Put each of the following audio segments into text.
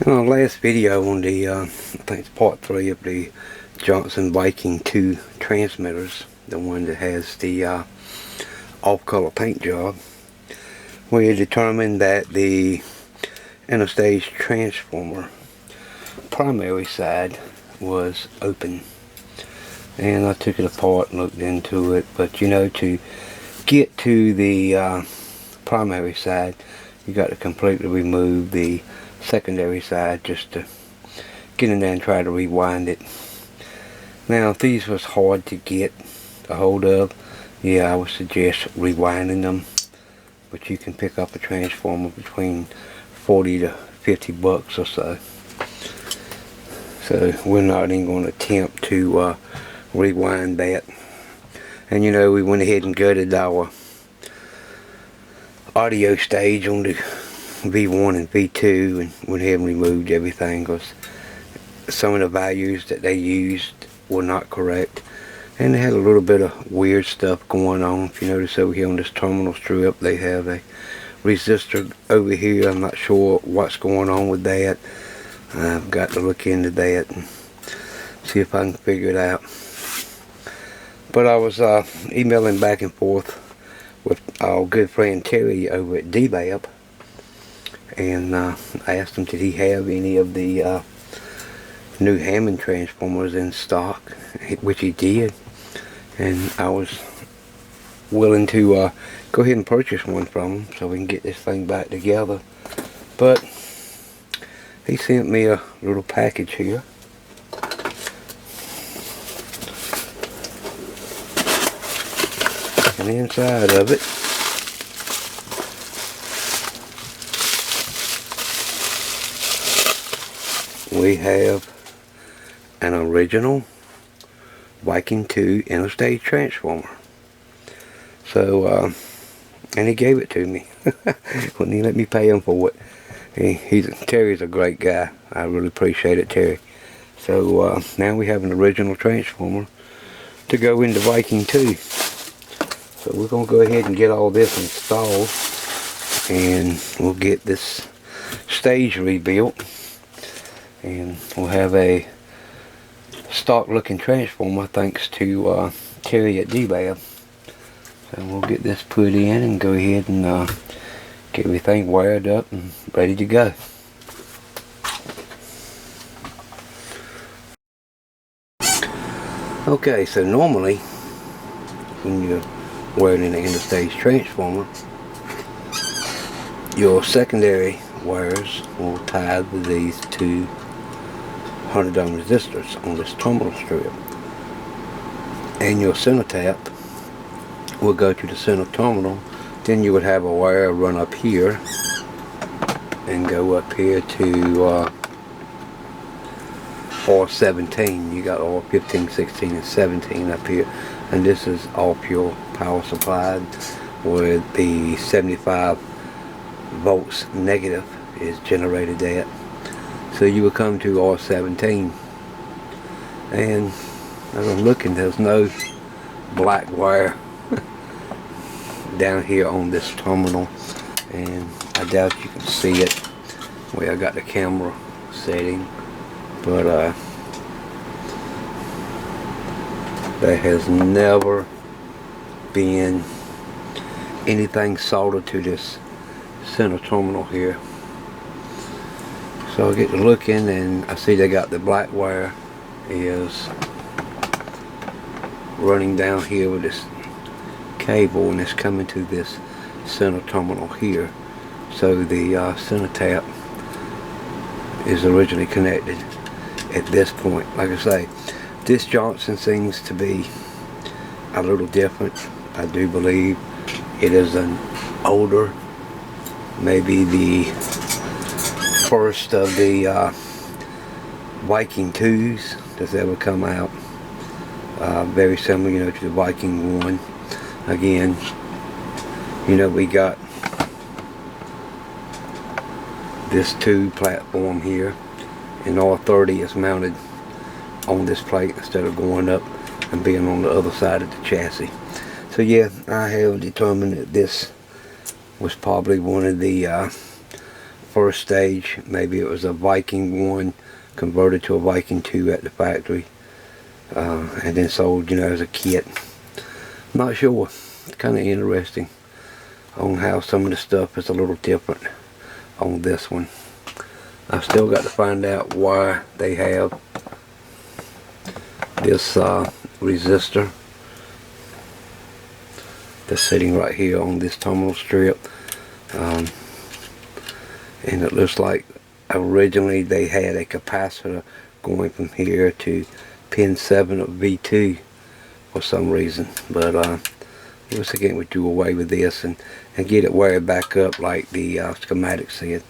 In our last video on the, I think it's part 3 of the Johnson Viking II transmitters, the one that has the off-color paint job, we determined that the interstage transformer primary side was open. And I took it apart and looked into it, but you know, to get to the primary side, you got to completely remove the secondary side just to get in there and try to rewind it. Now, if these was hard to get a hold of, yeah, I would suggest rewinding them, but you can pick up a transformer between 40 to 50 bucks or so. So we're not even going to attempt to rewind that. And you know, we went ahead and gutted our audio stage on the V1 and V2 and went ahead and removed everything because some of the values that they used were not correct, and they had a little bit of weird stuff going on. If you notice over here on this terminal strip, they have a resistor over here. I'm not sure what's going on with that. I've got to look into that and see if I can figure it out. But I was emailing back and forth with our good friend Terry over at DBAB, and I asked him did he have any of the new Hammond transformers in stock, which he did, and I was willing to go ahead and purchase one from him so we can get this thing back together. But he sent me a little package here. And inside of it we have an original Viking II interstage transformer. So, and he gave it to me. Wouldn't he let me pay him for it? Terry's a great guy. I really appreciate it, Terry. So now we have an original transformer to go into Viking II. So we're going to go ahead and get all this installed, and we'll get this stage rebuilt, and we'll have a stock looking transformer thanks to Terry at DBAB. So we'll get this put in and go ahead and get everything wired up and ready to go. Okay, so normally when you're wiring in an interstage transformer, your secondary wires will tie with these two 100 ohm resistors on this terminal strip, and your center tap will go to the center terminal. Then you would have a wire run up here and go up here to R17. You got R15, 16, and 17 up here, and this is off your power supply where the 75 volts negative is generated at. So you will come to R17, and as I'm looking, there's no black wire down here on this terminal, and I doubt you can see it where I got the camera setting, but there has never been anything soldered to this center terminal here. So I get to looking, and I see they got the black wire is running down here with this cable, and it's coming to this center terminal here. So the center tap is originally connected at this point. Like I say, this Johnson seems to be a little different. I do believe it is an older, maybe the first of the Viking IIs that's ever come out. Very similar, you know, to the Viking I. Again, you know, we got this tube platform here, and R30 is mounted on this plate instead of going up and being on the other side of the chassis. So yeah, I have determined that this was probably one of the first stage. Maybe it was a Viking I converted to a Viking II at the factory, and then sold, you know, as a kit. Not sure. It's kind of interesting on how some of the stuff is a little different on this one. I've still got to find out why they have this resistor that's sitting right here on this terminal strip, and it looks like originally they had a capacitor going from here to pin 7 of V2 for some reason, but once again we do away with this and get it wired back up like the schematic said.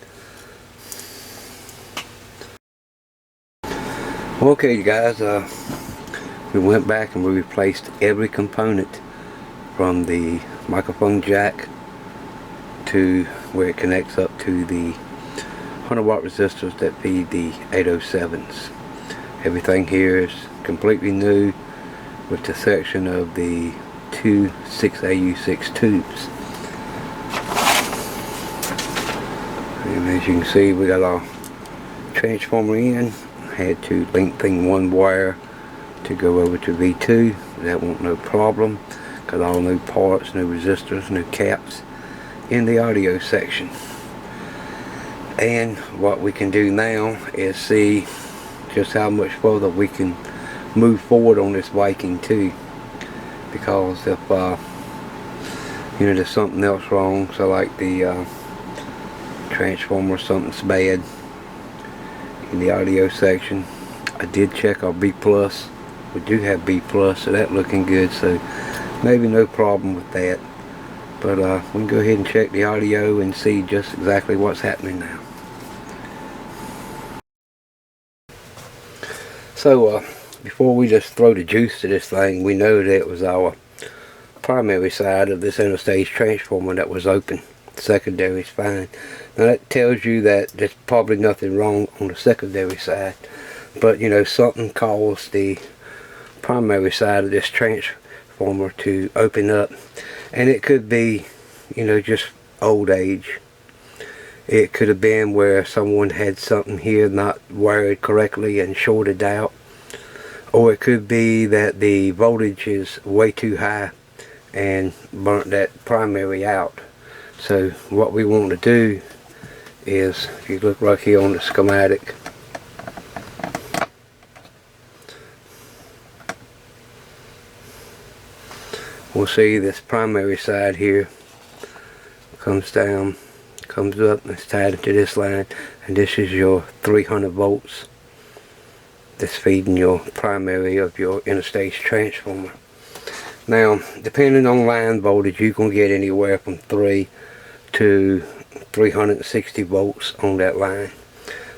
Okay guys, we went back and we replaced every component from the microphone jack to where it connects up to the 100 watt resistors that feed the 807s. Everything here is completely new, with the section of the two 6AU6 tubes. And as you can see, we got our transformer in. Had to lengthen one wire to go over to V2. That won't no problem, because all new parts, new resistors, new caps in the audio section. And what we can do now is see just how much further we can move forward on this Viking II, because if you know, there's something else wrong, so like the transformer, something's bad in the audio section. I did check our B+. We do have B+, so that's looking good, so maybe no problem with that. But we can go ahead and check the audio and see just exactly what's happening now. So before we just throw the juice to this thing, we know that it was our primary side of this interstage transformer that was open. The secondary is fine. Now that tells you that there's probably nothing wrong on the secondary side, but you know, something caused the primary side of this transformer to open up, and it could be, you know, just old age. It could have been where someone had something here not wired correctly and shorted out, or it could be that the voltage is way too high and burnt that primary out. So what we want to do is, if you look right here on the schematic, we'll see this primary side here comes down, comes up, and it's tied into this line, and this is your 300 volts that's feeding your primary of your interstage transformer. Now, depending on line voltage, you can get anywhere from 3 to 360 volts on that line.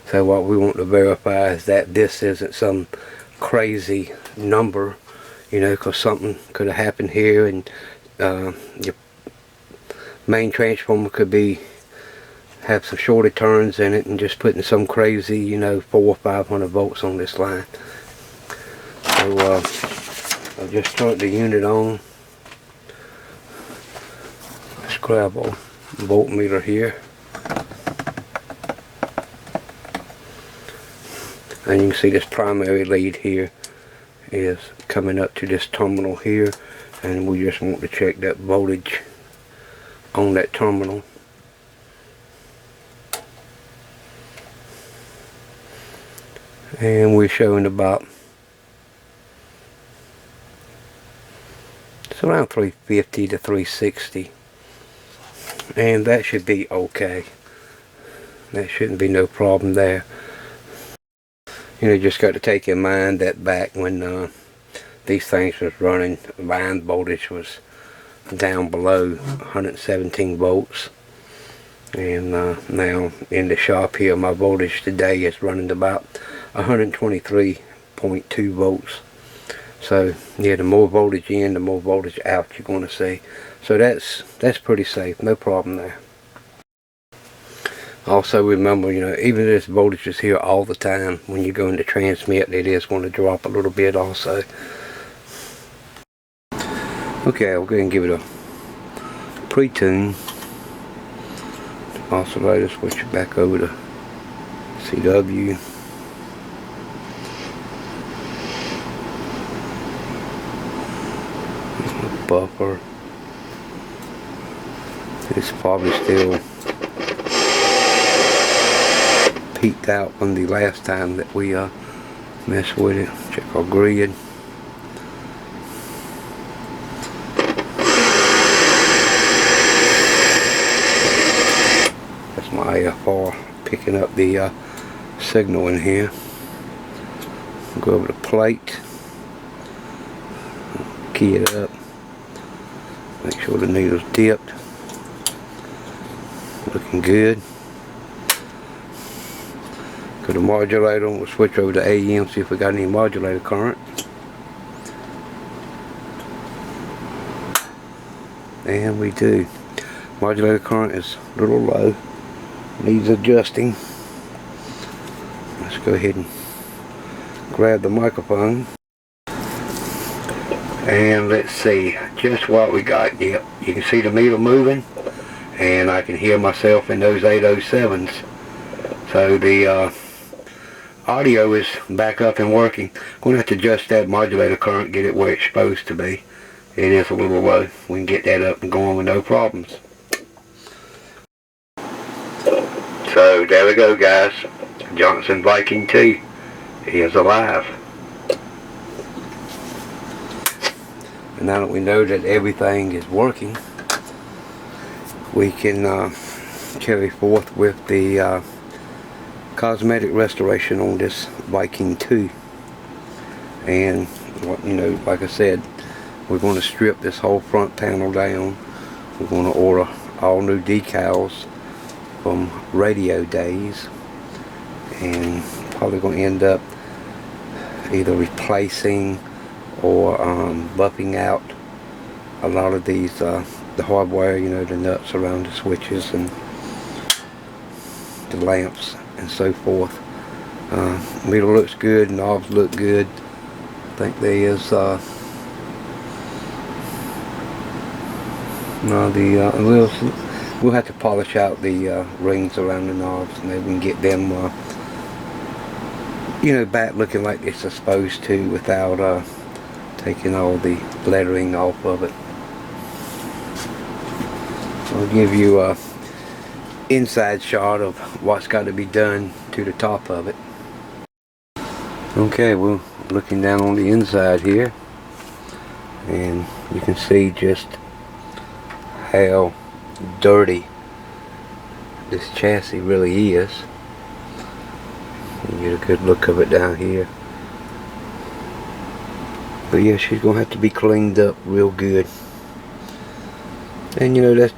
So what we want to verify is that this isn't some crazy number, you know, because something could have happened here, and your main transformer could be have some shorted turns in it and just putting some crazy, you know, 400 or 500 volts on this line. So I'll just turn the unit on. Let's grab a voltmeter here, and you can see this primary lead here is coming up to this terminal here, and we just want to check that voltage on that terminal. And we're showing about, it's around 350 to 360, and that should be okay. That shouldn't be no problem there. You know, just got to take in mind that back when these things was running, line voltage was down below 117 volts, and now in the shop here, my voltage today is running about 123.2 volts. So yeah, the more voltage in, the more voltage out you're going to see. So that's pretty safe, no problem there. Also remember, you know, even if this voltage is here all the time, when you're going to transmit, it is going to drop a little bit also. Okay, I'll go ahead and give it a pre-tune. oscillator, switch it back over to CW. Buffer. It's probably still peaked out from the last time that we messed with it. Check our grid. That's my AFR picking up the signal in here. Go over to plate, key it up, make sure the needle's dipped, looking good. Go to modulator, we'll switch over to AM, see if we got any modulator current. And we do. Modulator current is a little low, needs adjusting. Let's go ahead and grab the microphone. And let's see just what we got. Yep, you can see the meter moving, and I can hear myself in those 807s. So the audio is back up and working. I'm going to have to adjust that modulator current, get it where it's supposed to be. It is a little low. We can get that up and going with no problems. So there we go, guys. Johnson Viking II is alive. And now that we know that everything is working, we can carry forth with the cosmetic restoration on this Viking II. And you know, like I said, we're going to strip this whole front panel down. We're going to order all new decals from radio days, and probably going to end up either replacing or buffing out a lot of these the hardware, you know, the nuts around the switches and the lamps and so forth. Meter looks good, knobs look good. I think there is we'll have to polish out the rings around the knobs, and maybe we can get them you know, back looking like it's supposed to without taking all the lettering off of it. I'll give you a inside shot of what's got to be done to the top of it. Okay, we're looking down on the inside here, and you can see just how dirty this chassis really is. You get a good look of it down here. But yeah, she's gonna have to be cleaned up real good. And you know,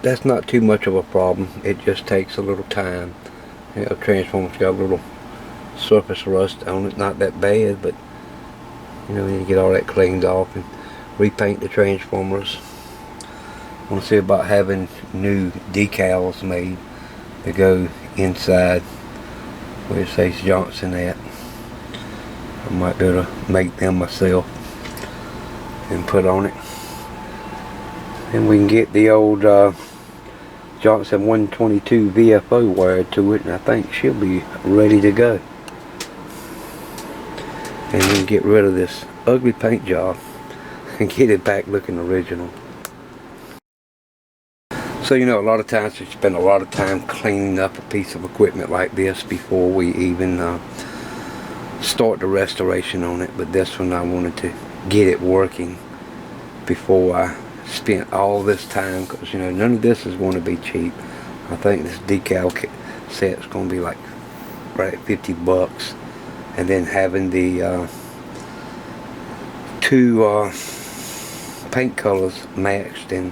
that's not too much of a problem. It just takes a little time. You know, transformer's got a little surface rust on it, not that bad, but you know, you need to get all that cleaned off and repaint the transformers. I want to see about having new decals made to go inside where it says Johnson at. I might be able to make them myself and put on it. And we can get the old Johnson 122 VFO wired to it, and I think she'll be ready to go. And then get rid of this ugly paint job and get it back looking original. So you know, a lot of times we spend a lot of time cleaning up a piece of equipment like this before we even start the restoration on it. But this one, I wanted to get it working before I spent all this time, because you know, none of this is going to be cheap. I think this decal set is going to be like right at 50 bucks, and then having the two paint colors matched and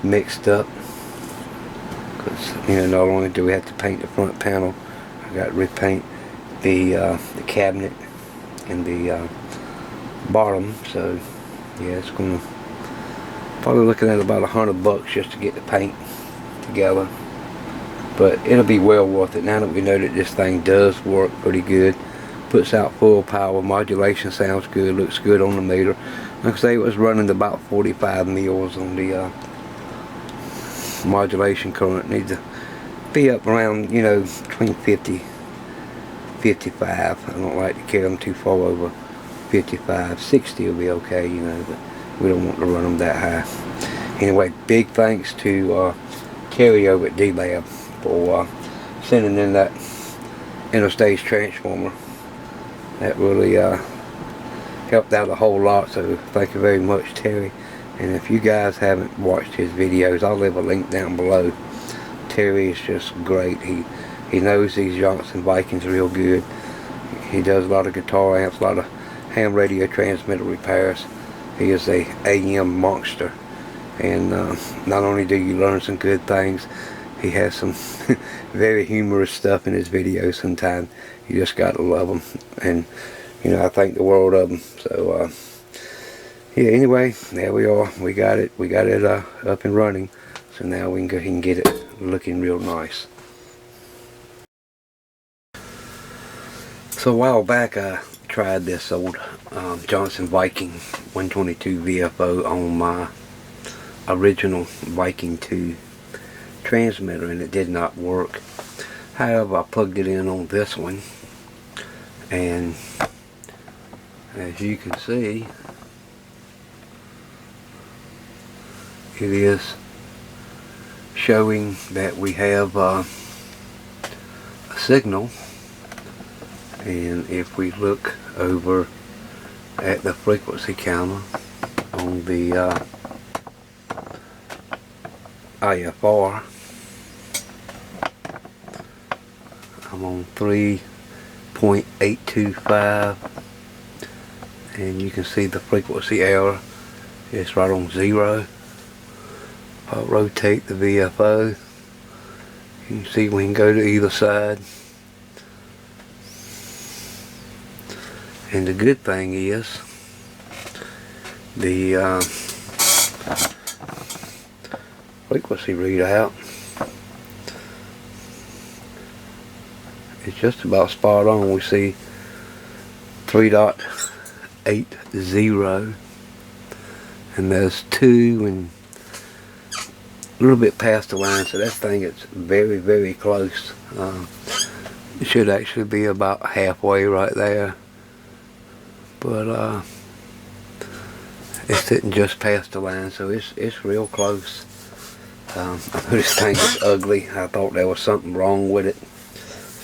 mixed up. You know, not only do we have to paint the front panel, I got to repaint the cabinet and the bottom. So yeah, it's gonna probably looking at about $100 just to get the paint together, but it'll be well worth it now that we know that this thing does work pretty good. Puts out full power, modulation sounds good, looks good on the meter. Like I say, it was running about 45 mils on the modulation current. Needs a be up around, you know, between 50, 55. I don't like to carry them too far over 55. 60 will be okay, you know, but we don't want to run them that high. Anyway, big thanks to Terry over at D-Lab for sending in that interstage transformer. That really helped out a whole lot, so thank you very much, Terry. And if you guys haven't watched his videos, I'll leave a link down below. Terry is just great. He knows these Johnson Vikings real good. He does a lot of guitar amps, a lot of ham radio transmitter repairs. He is a AM monster. And not only do you learn some good things, he has some very humorous stuff in his videos sometimes. You just gotta love him. And, you know, I think the world of him. So, yeah, anyway, there we are. We got it up and running. So now we can go ahead and get it looking real nice. So a while back I tried this old Johnson Viking 122 VFO on my original Viking II transmitter, and it did not work. However, I plugged it in on this one, and as you can see, it is showing that we have a signal. And if we look over at the frequency counter on the IFR, I'm on 3.825, and you can see the frequency error. It's right on 0. I'll rotate the VFO. You can see we can go to either side. And the good thing is the frequency readout is just about spot on. We see 3.80, and there's 2 and a little bit past the line, so that thing is very, very close. It should actually be about halfway right there, but it's sitting just past the line, so it's real close. I know this thing is ugly. I thought there was something wrong with it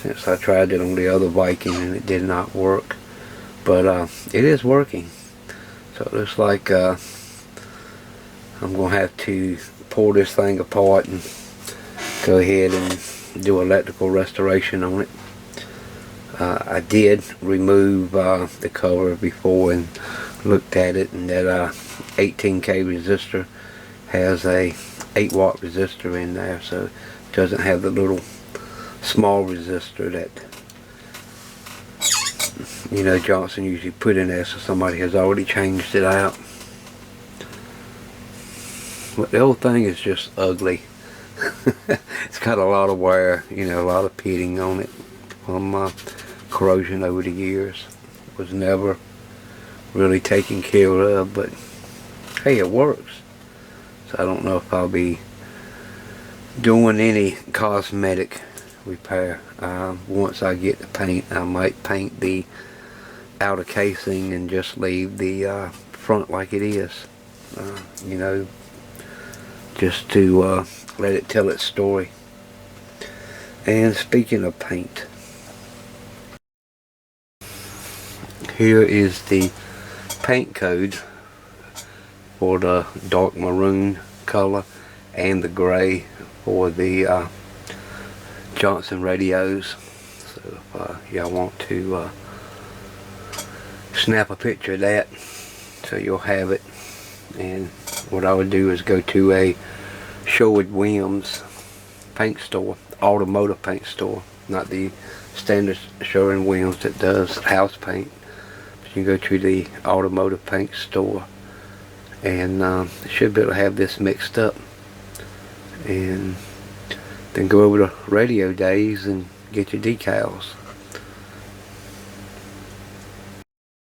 since I tried it on the other Viking and it did not work, but it is working. So it looks like I'm gonna have to pull this thing apart and go ahead and do electrical restoration on it. I did remove the cover before and looked at it, and that 18K resistor has a 8-watt resistor in there, so it doesn't have the little small resistor that, you know, Johnson usually put in there, so somebody has already changed it out. But the whole thing is just ugly. It's got a lot of wear, you know, a lot of pitting on it from corrosion over the years. It was never really taken care of, but hey, it works. So I don't know if I'll be doing any cosmetic repair. Once I get the paint, I might paint the outer casing and just leave the front like it is. You know, just to let it tell its story. And speaking of paint, here is the paint code for the dark maroon color and the gray for the Johnson radios. So if y'all want to snap a picture of that so you'll have it. And what I would do is go to a Sherwin-Williams paint store, automotive paint store, not the standard Sherwin-Williams that does house paint. But you can go to the automotive paint store, and you should be able to have this mixed up, and then go over to Radio Days and get your decals.